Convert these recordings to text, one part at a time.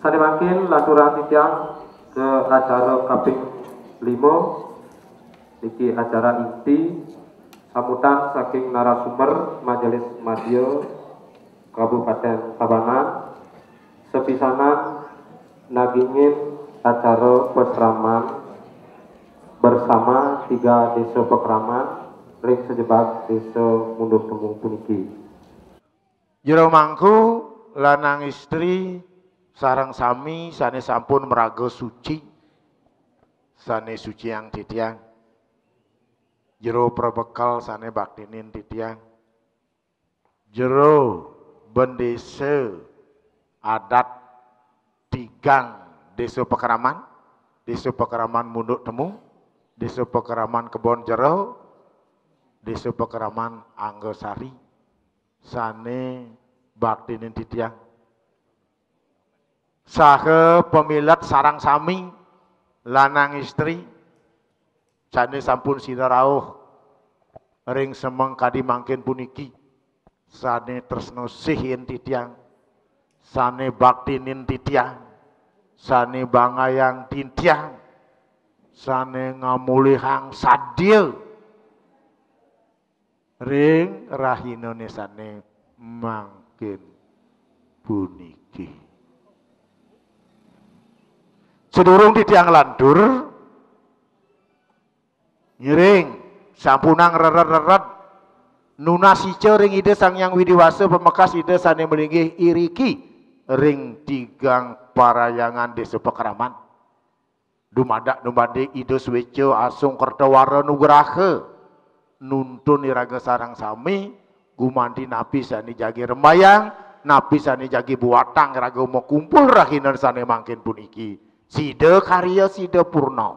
Sane makin laturah titiang ke acara kaping 5 niki acara inti sambutan saking narasumber Majelis Madya Kabupaten Tabanan sepisanan nagingin acara pesraman bersama 3 desa pekraman ring sejebak desa Munduk Tembung puniki. Jero mangku lanang istri sareng sami sane sampun meraga suci sane suci yang titiang jero perbekal sane baktinin titiang jero bendese adat tigang desa pekraman Munduk Tembung, desa pekraman Kebon Jero, desa pekraman Anggosari sane baktinin titiang sahe pemilat sarang sami lanang istri sane sampun sinarauh ring semeng kadi mangkin puniki sane tresno sihin titiang sane baktinin titiang sane bangayang titiang sane ngamulihang sadil ring rahinane sane mangkin puniki. Sedurung titiang landur ngiring sampunang reret-reret nunasice ring ide Sang Hyang Widiwasa pemekas ide sane melinggih iriki ring tigang parayangan desa pekraman dumadak numade ide swece asung kertawara nugraha nuntun iraga sarang sami gumandi napi sane jagi rembayang napi sane jagi buatang raga mau kumpul rahinan sane mangkin puniki sida karya sida purna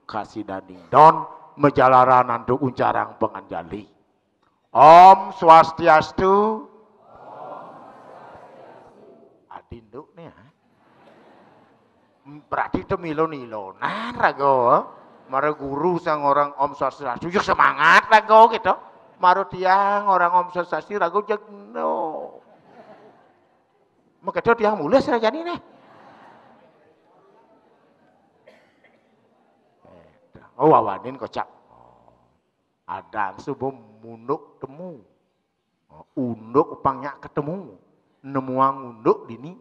kasidaning don majalaran antuk uncarang penganjali. Om Swastiastu. Adinduk nih ha. Berarti itu milon-milonan raga. Mara guru sang orang Om Swastiastu yuk semangat raga gitu. Mara tiang orang Om Swastiastu raga jegno. Maka tiang mulus raga nih. Oh wawanin kocak. Ada sebelum Munduk temu. Unduk upangnya ketemu. Nemuang unduk dini.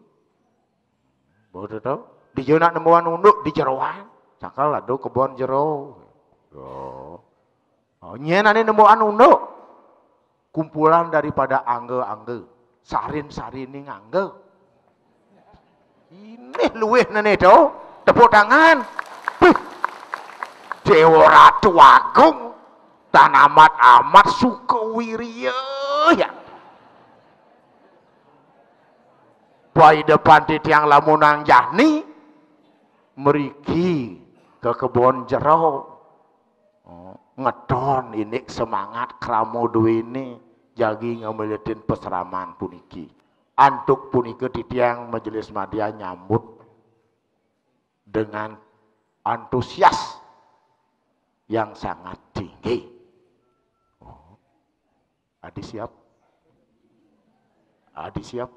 Bodoh tau. Di jona nemuang unduk di jeroan. Cakal lado kebon jero. Oh nyenane nemuang unduk. Kumpulan daripada angge-angge. Sarin-sarining angge. Ini luweh nene do. Tepuk tangan. Dewa Ratu Agung dan amat Sukawirya ya. Pai depan titiang lamunang jahni meriki ke kebon jero. Ngedon ini semangat kramo duwene jagi ngameletin peseraman puniki. Antuk puniki titiang Majelis Madya nyambut dengan antusias yang sangat tinggi. Adi siap? Adi siap?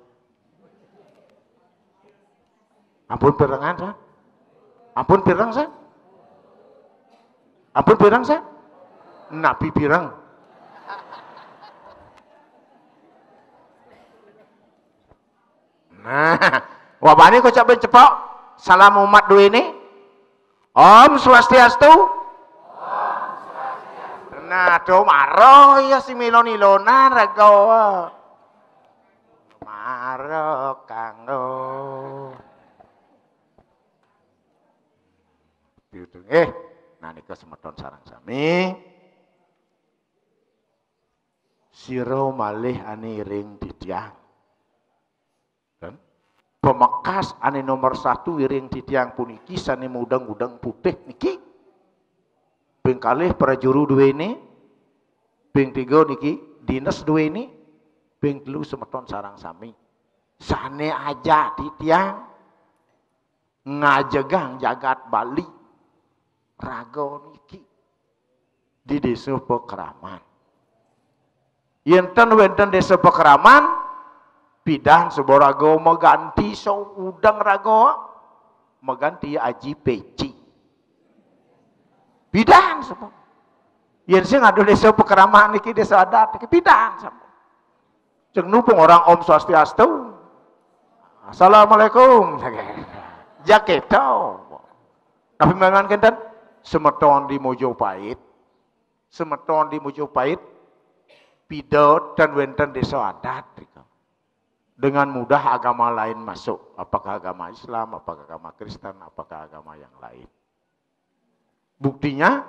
Ampun pirangan sa? Ampun pirang sa? Ampun pirang sa? Napi pirang. Nah, wabani kok cabai cepok. Salam umat dua ini. Om Swastiastu. Nah, do maro ya si milon-ilonan raga. Maro kanggo. Nanika semeton sarang sami. Siro malih ane ring titiang. Kan? Pemekas ane nomor 1 ring titiang puniki sane mudeng-mudeng putih niki. Ping kalih prajuru dua ini, ping 3 niki dinas dua ini, ping 3 semeton sarang sami. Sane aja titiang ngajegang jagat Bali raga niki di desa pekraman. Yenten wenten desa pekraman Pidan sebuah rago mengganti so udang rago mengganti aji peci. Pidan semua. Yen sing ngadu desa pekeraman niki desa adat niki pidan semua. Ceng nupung orang Om Swastiastu. Assalamualaikum. Jaketo. Tapi memang kenten semeton di Mojopahit. Semeton di Mojopahit pidot dan wenten desa adat. Dengan mudah agama lain masuk. Apakah agama Islam, apakah agama Kristen, apakah agama yang lain. Buktinya,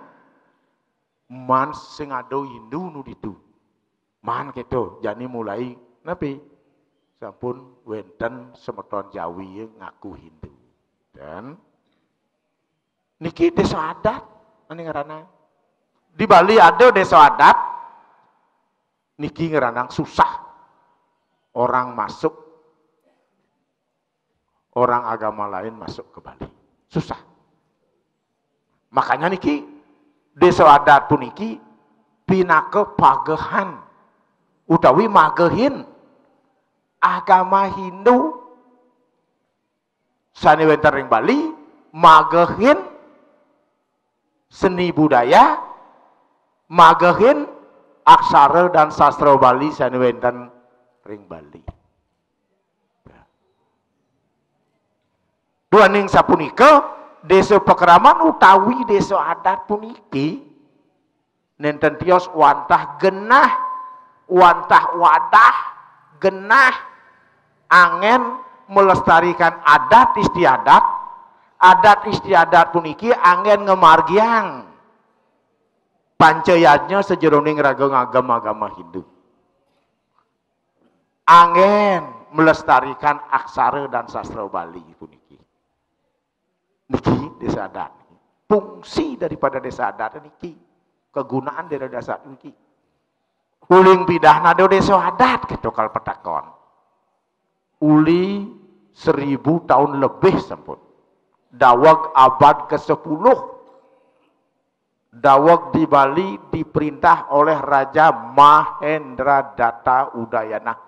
man sing ado Hindu nu ditu. Man gitu, jadi mulai nabi. Sampun wenten semeton Jawi ngaku Hindu. Dan niki desa adat, ini ngerana. Di Bali ada desa adat, niki ngeranang susah. Orang masuk, orang agama lain masuk ke Bali. Susah. Makanya niki, desa adat pun niki, pinake pagehan. Utawi magehin. Agama Hindu. Sani wenten ring Bali, magehin. Seni budaya, magehin. Aksara dan sastra Bali sani wenten ring Bali. Dua ning sapunika desa pekeraman utawi desa adat puniki nenten tios wantah genah, wantah wadah, genah angen melestarikan adat istiadat. Adat istiadat puniki angen ngemargiang pancayatnya sejeroning rageng agama-agama Hindu. Angen melestarikan aksara dan sastra Bali puniki. Niki desa adat. Fungsi daripada desa adat niki. Kegunaan dari desa adat niki. Uling pidah nado desa adat gitu kal petakon. Uli 1000 tahun lebih sampun. Dawag abad ke-10. Dawag di Bali diperintah oleh Raja Mahendradatta Udayana.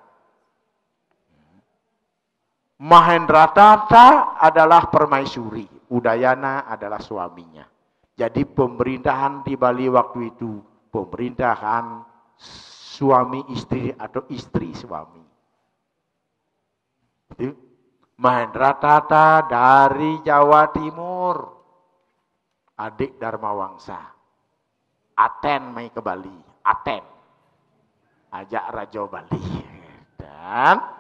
Mahendradatta adalah permaisuri, Udayana adalah suaminya. Jadi pemerintahan di Bali waktu itu pemerintahan suami istri atau istri suami. Jadi, Mahendradatta dari Jawa Timur, adik Dharma Wangsa, Aten mai ke Bali, Aten, ajak Raja Bali dan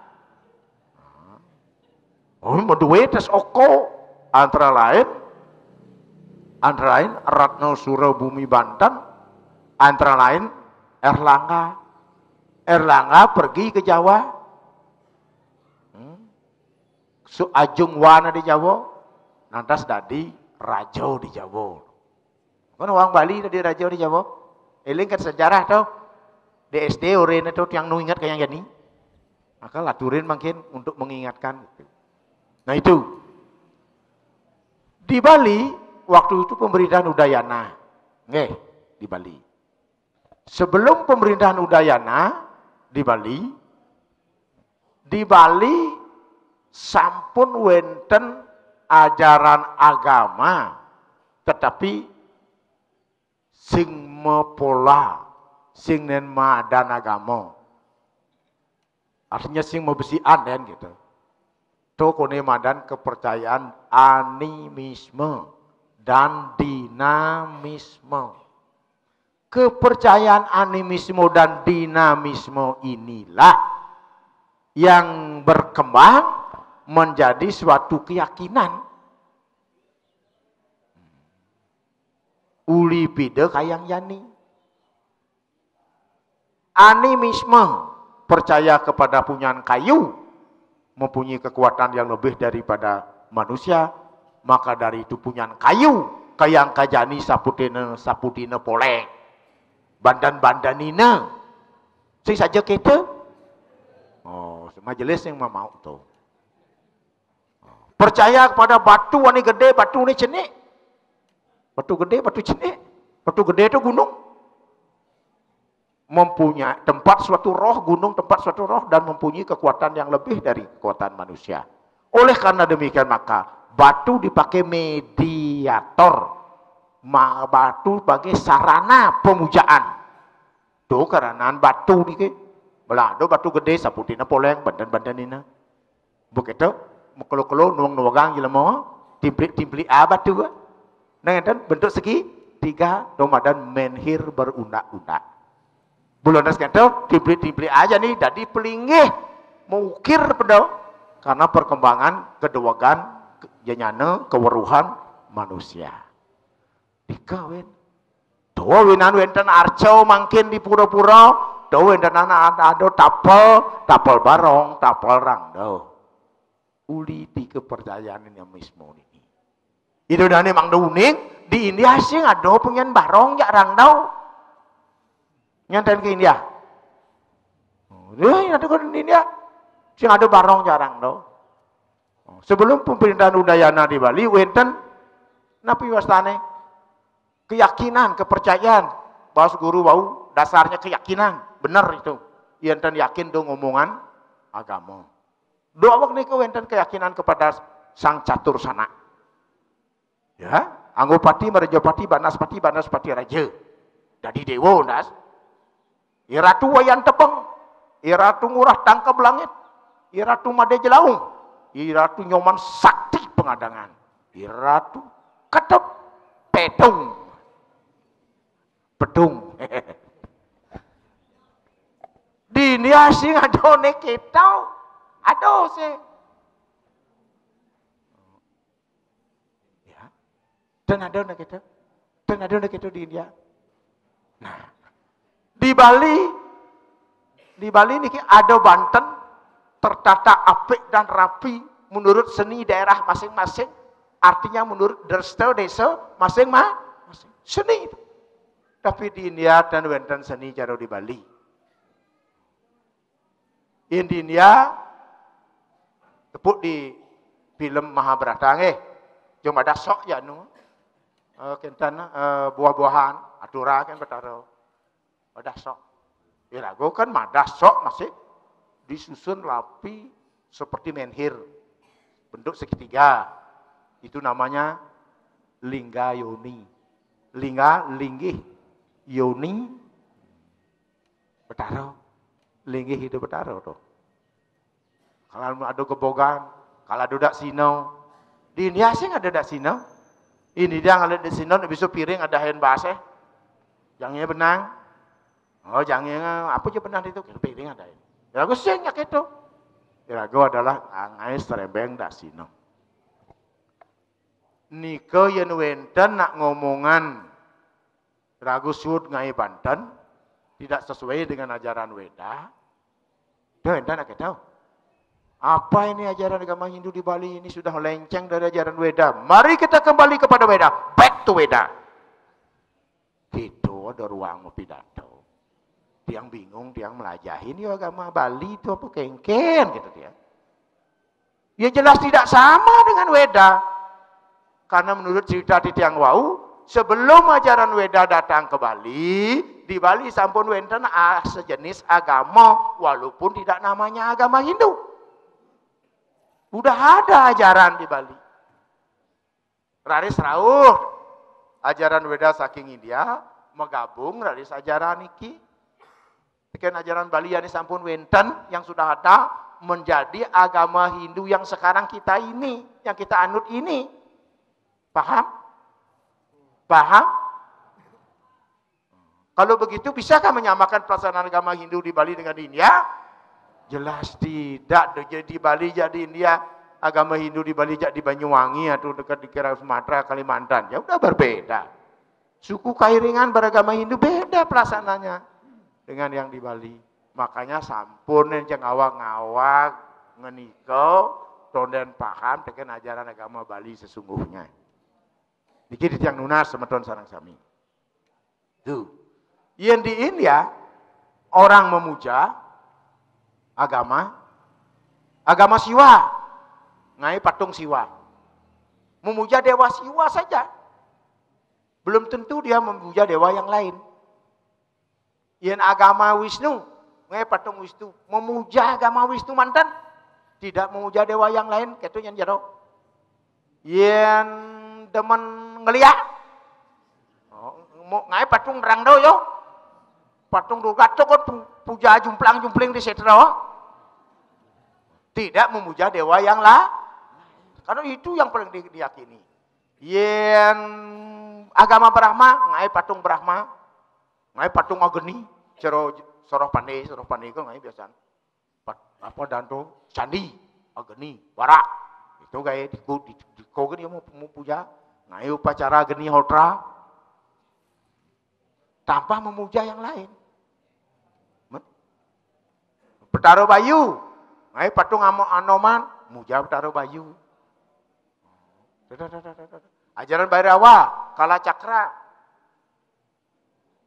medue tes oko antara lain Ratna Sura Bumi Banten, antara lain Erlangga pergi ke Jawa. Ajung wana di Jawa, nantas dadi raja di Jawa. Kan orang Bali dadi raja di Jawa. Eling kan sejarah tau. Di SD oren itu yang nu ingat kayak gini. Maka laturin makin untuk mengingatkan. Nah itu. Di Bali waktu itu pemerintahan Udayana. Nggih, di Bali. Sebelum pemerintahan Udayana di Bali sampun wenten ajaran agama tetapi sing mepola sing nen madan agama. Artinya sing membesian kan gitu. Tokone madan kepercayaan animisme dan dinamisme. Kepercayaan animisme dan dinamisme inilah yang berkembang menjadi suatu keyakinan. Uli pide kayang yani. Animisme percaya kepada punyaan kayu mempunyai kekuatan yang lebih daripada manusia, maka dari itu punyaan kayu kayang kajani saputine poleng bandan-bandanina sing saja kita majelis yang mau tuh percaya kepada batu ini gede, batu ini cenik, batu gede, batu cenik, batu gede itu gunung. mempunyai tempat suatu roh, gunung tempat suatu roh, dan mempunyai kekuatan yang lebih dari kekuatan manusia. Oleh karena demikian maka batu dipakai mediator, batu sebagai sarana pemujaan. Tuh karena batu ni ke, belado batu gede saputina poleng bandan-bandanina. Begitu, mekelo-kelo nuang-nuang jelema, timplik-timplik batu ke. Nah, dan bentuk segi tiga Ramadan menhir berunak-unak. Bulan kata timplik-timplik aja nih, jadi pelinggih mengukir pada karena perkembangan kedewagan janyana keweruhan manusia. Dikawin. Doa winan wenten arco mangkin di pura-pura, doa wenten ada tapel barong, tapel rangdo. Uli di kepercayaan yang mismo ini. Itu dani mang unik di India sih ada pengen barong ya rangdo. Nyantain ke India. Ada ke India. Sing ada barong jarang do. Sebelum pemerintahan Udayana di Bali, wenten napi wastane keyakinan, kepercayaan. Bahas guru bau dasarnya keyakinan, benar itu. Wenten yakin do ngomongan agama. Doa waktu niku wenten keyakinan kepada Sang Catur Sana. Ya, Anggopati, Marjapati, Banaspati Raja. Jadi dewa ndas. Iratu wayan tepeng, iratu ngurah tangkap langit, iratu made jelaung, iratu nyoman sakti pengadangan, iratu ketep pedung. Di asing ada nek kita, ada sih. Ya, dan ada nek kita di India. Nah. Di Bali ini ada Banten tertata apik dan rapi menurut seni daerah masing-masing. Artinya menurut desa masing-masing. Seni itu. Tapi di India dan wenten seni cara di Bali. Di India tepuk di film Mahabharata nggih. Cuma ada sok ya nu. Kentan buah-buahan, atura kan betaro. Madah sok. Irago kan madah sok masih disusun rapi seperti menhir. Bentuk segitiga. Itu namanya lingga yoni. Linggih yoni betaro. Linggih itu betaro tuh. Kalau ada kebogan, kalau ada dak sino. Di India sih ada dak sino. Ini dia ngalit di sino bisa piring ada hen baseh. Jangannya benang. Oh jangan apa aja benar itu piring ada ini. Ya aku senyak itu. Ya aku adalah angai serembeng dak sino. Niko yen wenten nak ngomongan ragu sud ngai Banten tidak sesuai dengan ajaran Weda. Dia wenten nak tahu. Apa ini ajaran agama Hindu di Bali ini sudah melenceng dari ajaran Weda. Mari kita kembali kepada Weda. Back to Weda. Gitu ada ruang mau pidato. Tiang bingung, tiang melajahin ya agama Bali itu apa kengken gitu dia. Ya jelas tidak sama dengan Weda. Karena menurut cerita di Tiang Wau, sebelum ajaran Weda datang ke Bali, di Bali sampun wenten sejenis agama walaupun tidak namanya agama Hindu. Udah ada ajaran di Bali. Raris rawuh ajaran Weda saking India menggabung raris ajaran iki. Sekian ajaran Bali yang sampun wenten yang sudah ada menjadi agama Hindu yang sekarang kita ini, yang kita anut ini. Paham? Paham? Kalau begitu bisakah menyamakan pelaksanaan agama Hindu di Bali dengan di India? Jelas tidak. Jadi Bali jadi India, agama Hindu di Bali jadi Banyuwangi atau dekat di kira Sumatera, Kalimantan. Ya udah berbeda. Suku Kairingan beragama Hindu beda pelaksanaannya dengan yang di Bali. Makanya sampun yang ngawak-ngawak ngeniko tonden paham dengan ajaran agama Bali sesungguhnya. Dikit yang nunas semeton sarang sami. Tuh. Yang di India orang memuja agama Siwa. Ngai patung Siwa. Memuja dewa Siwa saja. Belum tentu dia memuja dewa yang lain. Yen agama Wisnu, patung Wisnu, memuja agama Wisnu mantan, tidak memuja dewa yang lain, gitu yang jaro. Yen demen ngeliat, mau ngai patung nerang do yo, patung Durga cokot puja jumplang-jumpling di setro, tidak memuja dewa yang lain, karena itu yang paling diyakini. Yen agama Brahma, ngai patung Brahma, ngai patung Agni, soroh pandai ko ngai biasa. Apa danto candi Agni, warak. Itu gaya di gini mau puja, ngai upacara Agni Hotra tanpa memuja yang lain. Betaro Bayu, ngai patung Anoman, muja Betaro Bayu. Ajaran Bhairawa, Kala Cakra,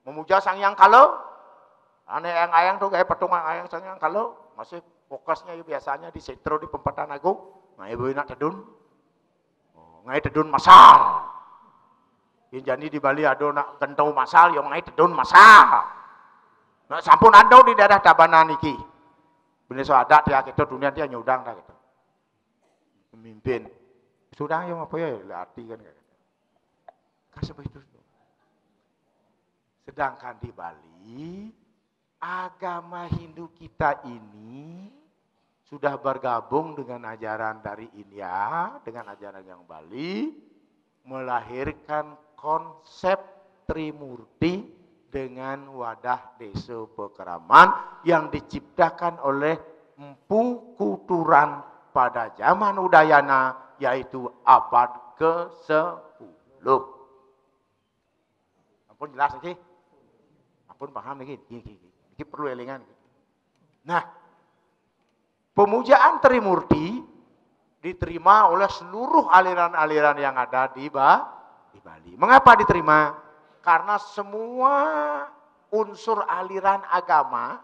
memuja Sang Hyang Kala, ayang-ayang tuh kayak patung ayang Sang Hyang Kala, masih fokusnya biasanya di setro di Pempatan Agung, ngai nak tedun, ngai tedun masal, yang jadi di Bali ada nak gentau masal, yang ngai tedun masal, nak sampun ada di daerah Tabanan iki, bener so ada dia kita dunia dia nyudang dah gitu, pemimpin, sudah yang apa ya, arti kan, kasih begitu. Sedangkan di Bali, agama Hindu kita ini sudah bergabung dengan ajaran dari India, dengan ajaran yang Bali, melahirkan konsep Trimurti dengan wadah desa Pekeraman yang diciptakan oleh Empu Kuturan pada zaman Udayana, yaitu abad ke-10. Ampun jelas lagi? Ampun paham lagi? Ini perlu elingan. Nah, pemujaan Trimurti diterima oleh seluruh aliran-aliran yang ada di Bali. Mengapa diterima? Karena semua unsur aliran agama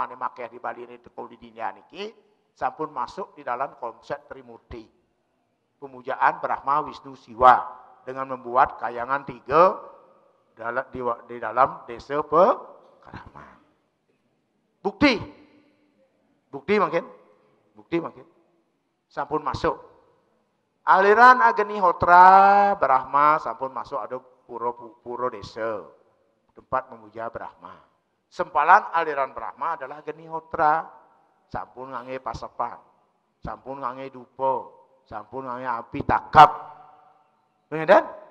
yang makai di Bali ini tekul di dunia ini, sampun masuk di dalam konsep Trimurti. Pemujaan Brahma, Wisnu, Siwa dengan membuat kayangan 3 di dalam desa Pekeraman. Bukti makin. Sampun masuk. Aliran Agni Hotra Brahma sampun masuk ada puro desa. Tempat memuja Brahma. Sempalan aliran Brahma adalah Agni Hotra. Sampun ngange pasepan. Sampun ngange dupa. Sampun ngange api takap. Pengen?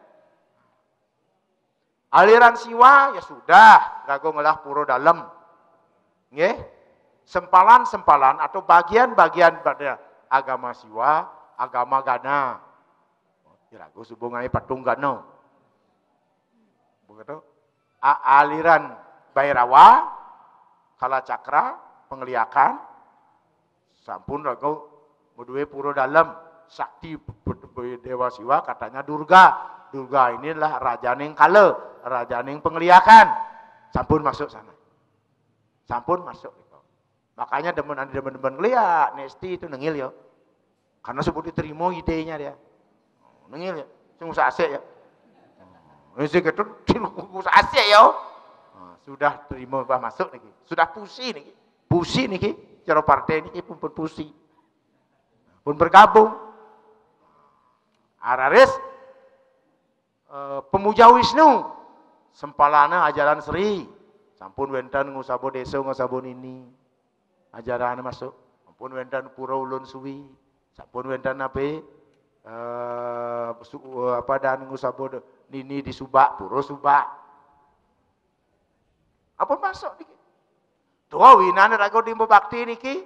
Aliran Siwa ya sudah, rago ngelah puro dalam. Nggih. Sempalan-sempalan atau bagian-bagian pada agama Siwa, agama Gana. Rago subungai patung Gana. Begitu. Aliran Bhairawa, Kala Cakra, pengliakan, sampun rago medue puro dalam, sakti Dewa Siwa katanya Durga. Durga inilah raja ning kala, raja ning pengliakan. Sampun masuk sana. Sampun masuk. Makanya demen-demen ngeliat, Nesti itu nengil ya. Karena sebut diterima idenya dia. Nengil ya, sing usah asik ya. Nesti gitu, usah asik ya. Sudah terima bah masuk niki. Sudah pusi niki. Pusi niki, cara partai niki pun pusi. Pun bergabung. Araris pemuja Wisnu, sempalana ajaran Sri, sampun wenten ngusabo desa ngusabo nini, ajaran masuk, sampun wenten pura ulun suwi, sampun wenten apa dan ngusabo nini di Subak, pura Subak, apa masuk niki? Tua winan rago dimbo bakti niki,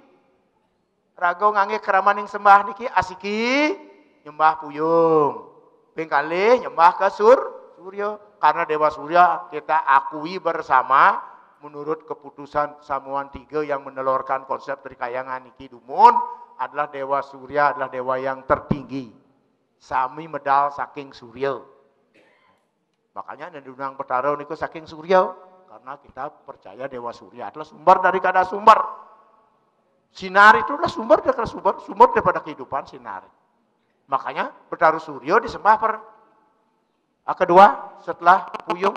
rago ngange keramaning sembah niki asiki nyembah puyung. Pengkali nyembah ke Surya. Karena Dewa Surya kita akui bersama menurut keputusan Samuan 3 yang menelurkan konsep Trikayangan Niki Dumun adalah Dewa Surya adalah dewa yang tertinggi. Sami medal saking Surya. Makanya Nendunang Petaro niku saking Surya karena kita percaya Dewa Surya adalah sumber dari kada sumber. Sinar itu adalah sumber daripada kehidupan sinar. Makanya Betaro Surya disembah kedua setelah puyung